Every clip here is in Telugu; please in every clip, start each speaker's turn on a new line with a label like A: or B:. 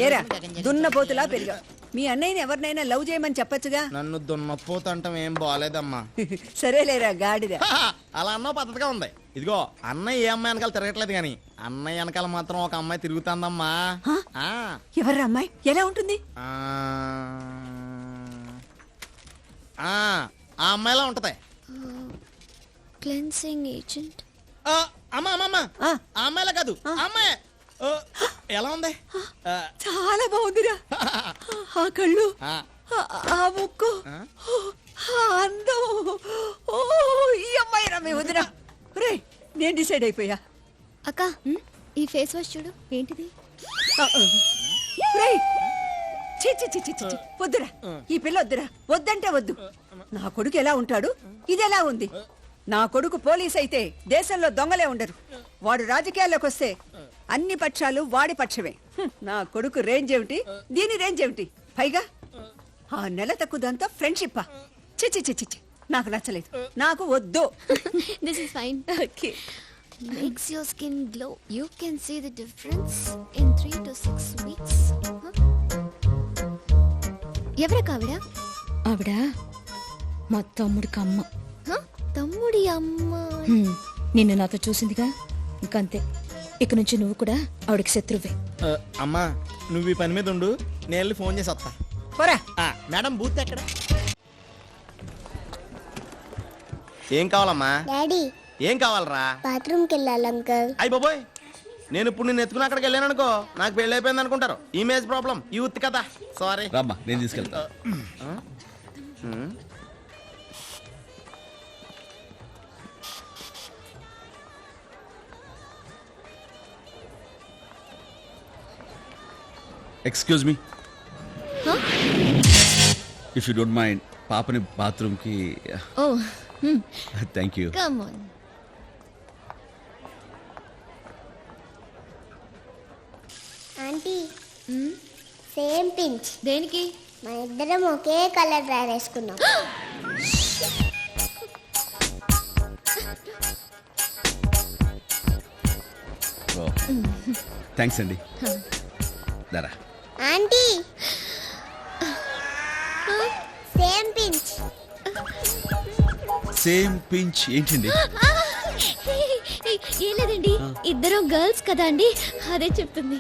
A: ఏరా దున్నపోతులా పెరిగా. మీ అన్నయ్యని ఎవరినైనా లవ్ చేయమని చెప్పొచ్చుగా.
B: నన్ను దున్నపోతు అంటాం ఏం బాగాలేదమ్మా.
A: సరేలేరా గాడిద.
B: అలా అన్న పద్ధతిగా ఉంది. ఇదిగో అన్నయ్య ఏ అమ్మాయి వెనకాల తిరగట్లేదు గాని అన్నయ్య వెనకాల మాత్రం ఒక అమ్మాయి తిరుగుతుందమ్మా.
A: ఎవర్రా అమ్మాయి? ఎలా ఉంటుంది?
B: ఆ అమ్మాయిలా ఉంటది.
C: Cleansing agent.
B: అమ్మా అమ్మా ఆ అమ్మాయిలా కాదు అమ్మాయి. ఎలా ఉంది?
A: చాలా బాగుందిరా. ఆ కళ్ళు, ఆ ముక్కు, అందం. ఈ అమ్మాయి రమ్మే వదినా. రే నేను డిసైడ్ అయిపోయా.
C: అక్క ఈ ఫేస్ వాష్ చూడు. ఏంటిది?
A: వద్దురా, ఈ పిల్ల వద్దురా. వద్దంటే వద్దు. నా కొడుకు ఎలా ఉంటాడు, ఇది ఎలా ఉంది? నా కొడుకు పోలీస్ అయితే దేశంలో దొంగలే ఉండరు. వాడు రాజకీయాల్లోకి వస్తే అన్ని పక్షాలు వాడి పక్షమే. నా కొడుకు రేంజ్ ఏమిటి, దీని రేంజ్ ఏమిటి? పైగా ఆ నెల తక్కువ దాంతో ఫ్రెండ్షిప్పా? చిచ్చి చిచ్చి చి, నాకు నచ్చలేదు. నాకు వద్దు.
C: This is fine. Okay. Makes your skin glow. You can see the difference in 3 to 6 weeks. ఎవరా కావిడ?
D: ఆవిడ మా తమ్ముడికి అమ్మ.
C: తమ్ముడి అమ్మ.
D: నిన్ను నాతో చూసిందిగా, ఇంకంతే. ఇక నుంచి నువ్వు కూడా ఆవిడకి శత్రువే.
B: అమ్మా నువ్వు ఈ పని మీద ఉండు, నేను వెళ్ళి ఫోన్ చేసి వస్తా. మేడం బూత్ ఎక్కడ? ఏం కావాలమ్మా?
E: డాడీ
B: ఏం కావాలరా?
E: బాత్రూమ్కి వెళ్ళాలి అంకల్.
B: అయ్యి బాబోయ్, నేను ఇప్పుడు నిన్ను ఎత్తుకుని అక్కడికి వెళ్ళాను అనుకో, నాకు పెళ్ళి అయిపోయింది అనుకుంటారు. ఇమేజ్ ప్రాబ్లం, యూత్ కదా. సారీ
F: రామ్మా, నేను తీసుకెళ్తా. Excuse me, if you don't mind, పాపని బాత్రూమ్కి.
C: Oh
F: thank you.
C: Come on.
E: Aunty same pinch.
C: దేనికి?
E: మన ఇద్దరం ఒకే కలర్ డ్రెస్ వేసుకున్నాం.
F: థ్యాంక్స్ అండి. దరా
E: aunty same pinch.
F: Same pinch ఏంటండి?
C: ఏం లేదండి, ఇద్దరం గర్ల్స్ కదా అండి, అదే చెప్తుంది.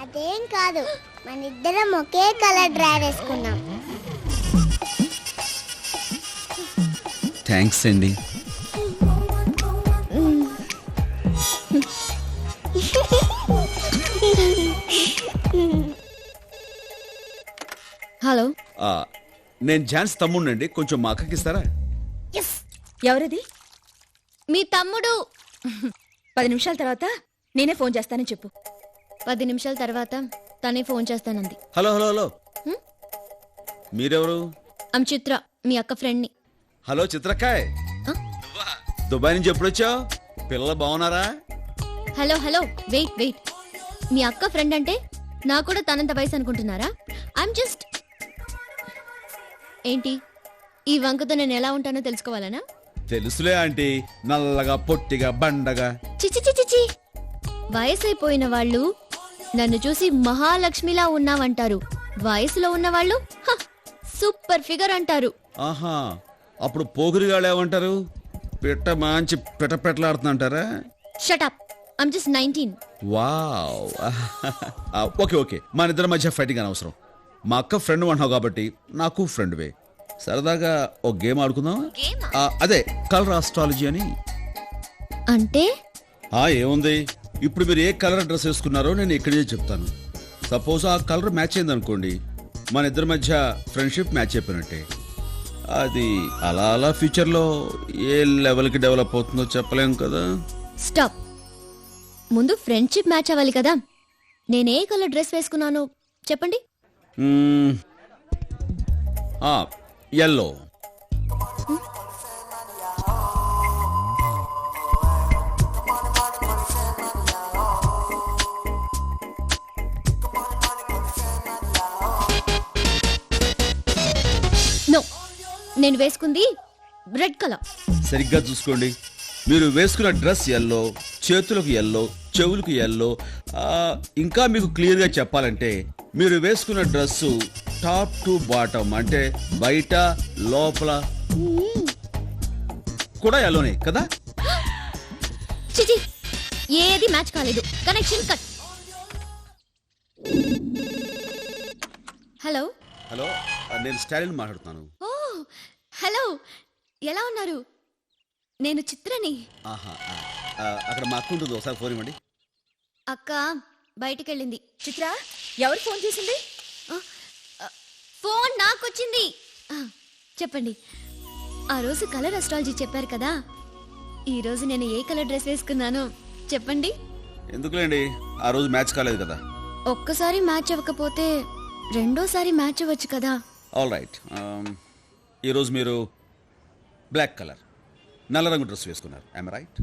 E: అదేం కాదు, మన ఇద్దరం ఒకే కలర్ డ్రెస్ వేసుకున్నాం.
F: థ్యాంక్స్ అండి.
C: హలో,
F: నేను ఝాన్స్ తమ్ముడినండి, కొంచెం మా అక్కకి ఇస్తారా?
D: ఎవరిది?
C: మీ తమ్ముడు.
D: 10 నిమిషాల తర్వాత నేనే ఫోన్ చేస్తానని చెప్పు.
C: 10 నిమిషాల తర్వాత తనే ఫోన్ చేస్తానంది.
F: హలో హలో హలో, మీరెవరు?
C: ఐమ్ చిత్ర, మీ అక్క ఫ్రెండ్ని.
F: హలో చిత్రకాయ్, దుబాయ్ నుంచి ఎప్పుడు వచ్చావు? పిల్లలు బాగున్నారా?
C: Hello hello, wait wait. మీ అక్క ఫ్రెండ్ అంటే నా కూడా తనంత వయసు అనుకుంటున్నారా? I'm just. ఏంటి ఈ వంకతో నేను ఎలా ఉంటానో తెలుసుకోవాలనా?
F: తెలుసులే ఆంటీ, నల్లగా పొట్టిగా బండగా.
C: చిచి చిచి చి, వయసైపోయిన వాళ్ళు నన్ను చూసి మహాలక్ష్మిలా ఉన్నావంటారు. వయసులో ఉన్నవాళ్ళు సూపర్ ఫిగర్ అంటారు.
F: ఆహా, అప్పుడు పోగురిగాళ్ళు ఏమంటారు? పిట్ట మంచి పిట్టపెట్టలాడుతుంటారా?
C: Shut up, I'm just 19.
F: Wow. Okay okay, మన ఇద్దరి మధ్య ఫైటింగ్ అనవసరం. మా అక్క ఫ్రెండ్ అంటున్నావు కాబట్టి నాకు ఫ్రెండ్వే. సరదాగా ఒక గేమ్ ఆడుకుందాం. అదే కలర్ ఆస్ట్రాలజీ అని.
C: అంటే
F: ఏముంది, ఇప్పుడు మీరు ఏ కలర్ డ్రెస్ వేసుకున్నారో నేను ఇక్కడే చెప్తాను. సపోజ్ ఆ కలర్ మ్యాచ్ అయింది అనుకోండి, మన ఇద్దరి మధ్య ఫ్రెండ్షిప్ మ్యాచ్ అయిపోయినట్టే. అది అలా అలా ఫ్యూచర్లో ఏ లెవెల్కి డెవలప్ అవుతుందో చెప్పలేం కదా.
C: స్టాప్, ముందు ఫ్రెండ్షిప్ మ్యాచ్ అవ్వాలి కదా. నేనే కలర్ డ్రెస్ వేసుకున్నాను చెప్పండి.
F: ఎల్లో.
C: నో, నేను వేసుకుంది రెడ్ కలర్.
F: సరిగ్గా చూసుకోండి, మీరు వేసుకున్న డ్రెస్ ఎల్లో, చేతులకు ఎల్లో, చెవులకు ఎల్లో. ఇంకా మీకు క్లియర్గా చెప్పాలంటే మీరు వేసుకున్న డ్రెస్సు టాప్ టు బాటమ్ అంటే బయట లోపల కూడా ఎల్లోనే కదా.
C: చిచి ఏది మ్యాచ్ కాలేదు. Connection cut. హలో
F: హలో, నేను స్టాలిన్ మాట్లాడుతున్నాను.
C: ఓ హలో, ఎలా ఉన్నారు? నేను చిత్రని.
F: ఆహా, అక్కడ మా అక్క ఉంటుంది, ఒకసారి ఫోన్ ఇవ్వండి.
C: అక్క బయటికెళ్ళింది.
D: చిత్ర, ఎవరు ఫోన్ చేసింది?
C: ఫోన్ నాకొచ్చింది. చెప్పండి. ఆ రోజు కలర్ అస్ట్రాలజీ చెప్పారు కదా, ఈ రోజు నేను ఏ కలర్ డ్రెస్ వేసుకున్నాను చెప్పండి.
F: ఎందుకులేండి, ఆ రోజు మ్యాచ్ కాలేదు కదా.
C: ఒక్కసారి మ్యాచ్ అవ్వకపోతే రెండోసారి మ్యాచ్ అవ్వచ్చు కదా.
F: ఆల్ రైట్, ఈరోజు మీరు బ్లాక్ కలర్ నల్ల రంగు డ్రెస్ వేసుకున్నారు. I'm right?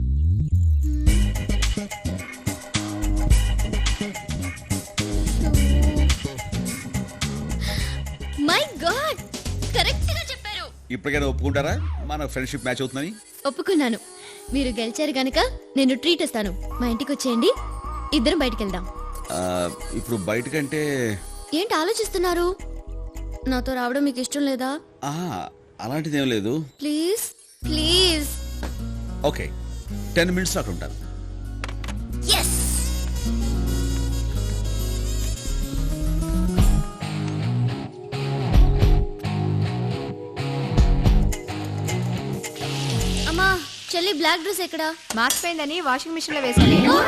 C: My God, correct గా చెప్పారు.
F: ఇప్పటికైనా ఒప్పుకుంటారా మన ఫ్రెండ్షిప్ మ్యాచ్ అవుతుందని?
C: ఒప్పుకున్నాను. మీరు గెలిచారు గనక నేను ట్రీట్ ఇస్తాను. మా ఇంటికి వచ్చేయండి, ఇద్దరం బయటికి వెళ్దాం.
F: ఇప్పుడు బయటకంటే
C: ఏంటి ఆలోచిస్తున్నారు? నాతో రావడం మీకు ఇష్టం లేదా?
F: అలాంటిదేం లేదు.
C: Please please.
F: ఓకే, 10 minutes అక్కడ ఉంటాను.
C: ఎస్. అమ్మా, చెల్లి బ్లాక్ డ్రెస్ ఎక్కడా?
D: మార్చిపోయిందని వాషింగ్ మిషన్ లో వేసాను.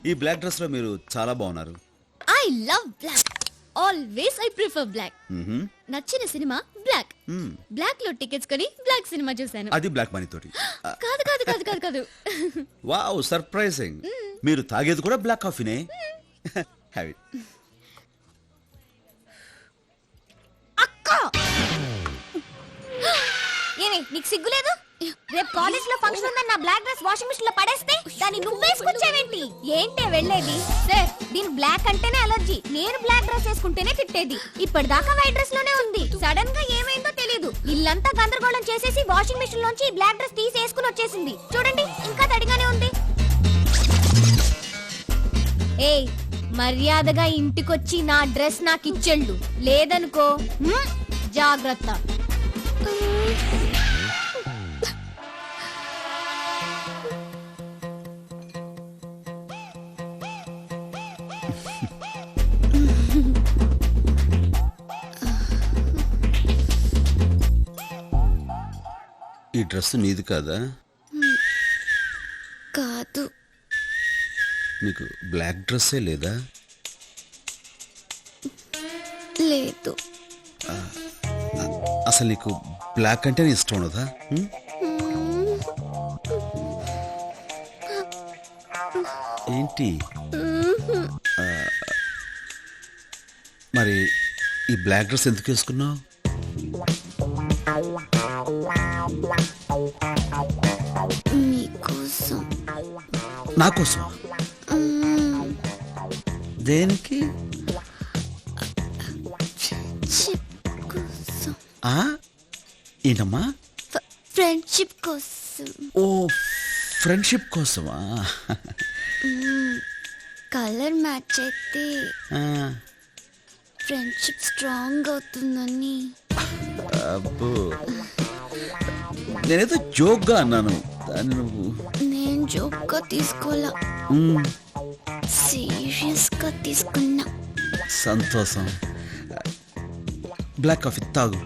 F: ఈ బ్లాక్ డ్రెస్ లో మీరు చాలా బాగున్నారు.
C: I love black. Always I prefer black. నచ్చిన సినిమా బ్లాక్. బ్లాక్ లో టికెట్స్ కొని బ్లాక్ సినిమా చూశాను.
F: అది బ్లాక్ మనీ తోటి.
C: కాదు కాదు కాదు కాదు కాదు.
F: Wow, surprising. మీరు తాగేది కూడా బ్లాక్ కాఫీనే. Have it.
C: అక్క, ఏమి నీకు సిగ్గులేదు? రేపు కాలేజ్ లో ఫంక్షన్ ఉందని నా బ్లాక్ డ్రెస్ వాషింగ్ మిషన్ లో పడేస్తే దాన్ని నువ్వేసుకొచ్చావేంటి? ఏంటే వెళ్ళేది? సార్, దీని బ్లాక్ అంటేనే అలర్జీ. నేను బ్లాక్ డ్రెస్ వేసుకుంటేనే తిట్టేది. ఇప్పటిదాకా వైట్ డ్రెస్ లోనే ఉంది. సడన్ గా ఏమైందో తెలీదు. ఇల్లంతా గందరగోళం చేసేసి వాషింగ్ మిషన్ లోంచి బ్లాక్ డ్రెస్ తీసి వేసుకుని వచ్చేసింది. చూడండి, ఇంకా తడిగానే ఉంది. ఏయ్, మర్యాదగా ఇంటికొచ్చి నా డ్రెస్ నాకు ఇచ్చెళ్ళు, లేదనుకో జాగ్రత్త.
F: ఈ డ్రెస్ నీది కాదా?
C: కాదు.
F: నీకు బ్లాక్ డ్రెస్సే లేదా?
C: లేదు.
F: అసలు నీకు బ్లాక్ అంటేనే ఇష్టం ఉండదా? ఏంటి? మరి ఈ బ్లాక్ డ్రెస్ ఎందుకు వేసుకున్నావు?
C: మీకోసం.
F: నా కోసం? దేనికి? ఏంటమ్మా?
C: ఫ్రెండ్షిప్ కోసం.
F: ఓ, ఫ్రెండ్షిప్ కోసమా?
C: కలర్ మ్యాచ్ అయితే ఫ్రెండ్షిప్ స్ట్రాంగ్ అవుతుందని.
F: అబ్బో, నేనేదో జోక్గా అన్నాను. దాన్ని నువ్వు.
C: నేను జోక్గా తీసుకోవాలా, సీరియస్ గా తీసుకున్నా.
F: సంతోషం. బ్లాక్ కాఫీ తాగు.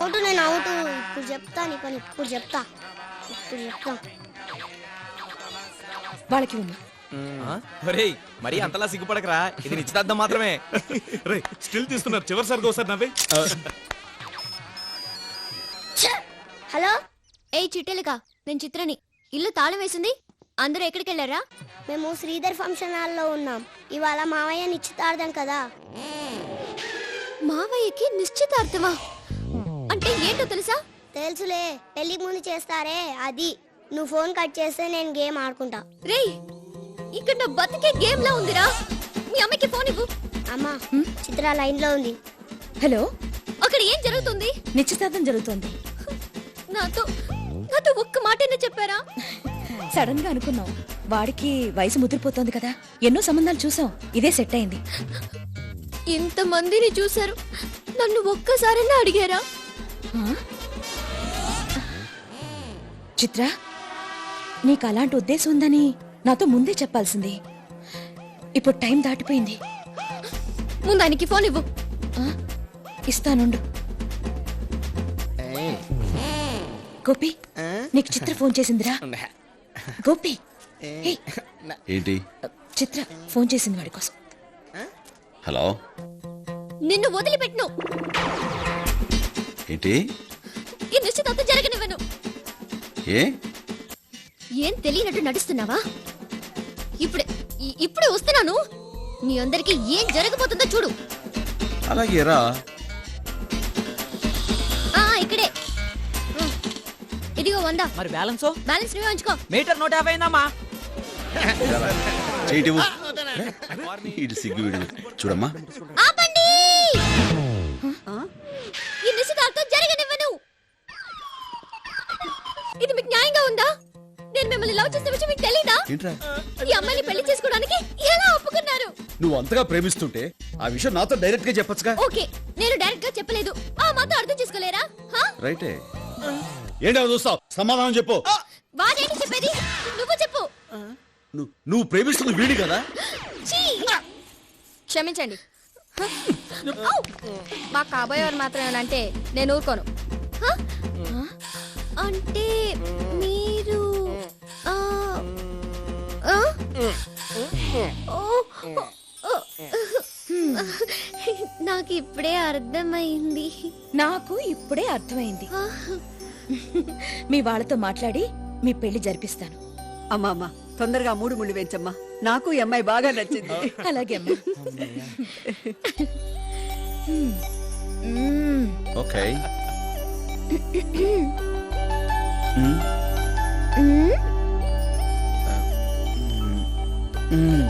E: అవుట్, నేను అవుట్. ఇప్పుడు చెప్తా నీ పని. ఇప్పుడు చెప్తా.
D: వాళ్ళకి ఉంది.
G: ఒరేయ్, మరీ అంతలా సిగ్గుపడకరా, ఇది నిశ్చితార్థం మాత్రమే.
H: రే, స్టిల్ తీస్తున్నారు, చివరిసారిగా ఒకసారి నవ్వే.
E: హలో,
C: ఏ చిట్టెలిక, నేను చిత్రని. ఇల్లు తాళం వేసింది. అందరూ ఎక్కడికి వెళ్ళారా?
E: మేము శ్రీధర్ ఫంక్షన్ హాల్లో ఉన్నాం. ఇవాళ మావయ్య నిశ్చితార్థం కదా.
C: మావయ్యకి నిశ్చితార్థమా? అంటే ఏంటో తెలుసా?
E: తెలుసులే, పెళ్లికి ముందు చేస్తారే అది. నువ్వు ఫోన్ కట్ చేస్తే నేను గేమ్ ఆడుకుంటా.
C: రేయ్, ఇక్కడ నా బతికే గేమ్ లా ఉందిరా. మీ అమ్మకి ఫోన్ ఇవ్వు.
E: అమ్మా, చిత్ర లైన్ లో ఉంది.
D: హలో,
C: అక్కడ ఏం జరుగుతుంది?
D: నిశ్చితార్థం జరుగుతోంది.
C: నాతో నాతో ఒక్క మాటైనా చెప్పారా?
D: సడన్ గా అనుకున్నాం. వాడికి వయసు ముదిరిపోతోంది కదా, ఎన్నో సంబంధాలు చూసాం, ఇదే సెట్ అయింది.
C: ఇంత మందిని చూశారు, నన్ను ఒక్కసారైనా అడిగారా?
D: ఆ? చిత్ర, నీకు అలాంటి ఉద్దేశం ఉందని నాతో ముందే చెప్పాల్సింది. ఇప్పుడు టైం దాటిపోయింది.
C: ముందు ఆయనకి ఫోన్ ఇవ్వు.
D: ఆ? ఇస్తానుండు. గోపి, నీకు చిత్ర ఫోన్ చేసిందిరా. గోపి, హే,
F: ఏంటి?
D: చిత్ర ఫోన్ చేసింది వాడి కోసం.
F: హలో,
C: నిన్ను వదిలిపెట్టును.
F: ఏంటి?
C: ఈ నిశ్చితార్థం జరగనివ్వను.
F: ఏ?
C: ఏం తెలియనట్టు నడుస్తున్నావా? ఇప్పుడే వస్తున్నాను. మీ అందరికి ఏం జరగబోతుందో చూడు.
F: అలాగే రా.
C: ఇక్కడే. ఇదిగో 100.
G: మరి బ్యాలెన్స్
C: బ్యాలెన్స్ నువ్వే ఉంచుకో.
G: మీటర్ 150 అయిందమ్మా.
F: చేయటివు. ఇటు సిగ్గు వీడు. చూడమ్మా,
C: ఆపండి. ఈ నిశ్చితార్థం జరగనివ్వను. ఇది మీకు న్యాయంగా ఉందా? నేను మిమ్మల్ని లవ్ చేసిన విషయం మీకు తెలీదా?
F: ఏంట్రా?
C: ఈ అమ్మాయిని పెళ్లి చేసుకోవడానికి ఎలా ఒప్పుకున్నారు?
F: నువ్వు అంతగా ప్రేమిస్తుంటే ఆ విషయం నాతో డైరెక్ట్ గా చెప్పొచ్చుగా.
C: ఓకే, నేను డైరెక్ట్ గా చెప్పలేదు. ఆ మాత్రం అర్థం చేసుకోలేరా?
F: రైటే. ఏంటో చూస్తావు, సమాధానం చెప్పు.
C: వాడేంటి చెప్పేది? నువ్వు చెప్పు.
F: నువ్వు ప్రేమిస్తుంది వీడి కదా.
C: ఛీ! క్షమించండి. మా కాబోయేవారు మాత్రం అంటే నేను ఊరుకోను. అంటే మీరు నాకు ఇప్పుడే అర్థమైంది.
D: నాకు ఇప్పుడే అర్థమైంది. మీ వాళ్ళతో మాట్లాడి మీ పెళ్లి జరిపిస్తాను.
A: అమ్మా అమ్మా, తొందరగా 3 ముళ్ళు వేయించమ్మా. నాకు ఈ అమ్మాయి బాగా నచ్చింది.
D: అలాగే అమ్మా.
F: ఓకే.
C: మ్మ్.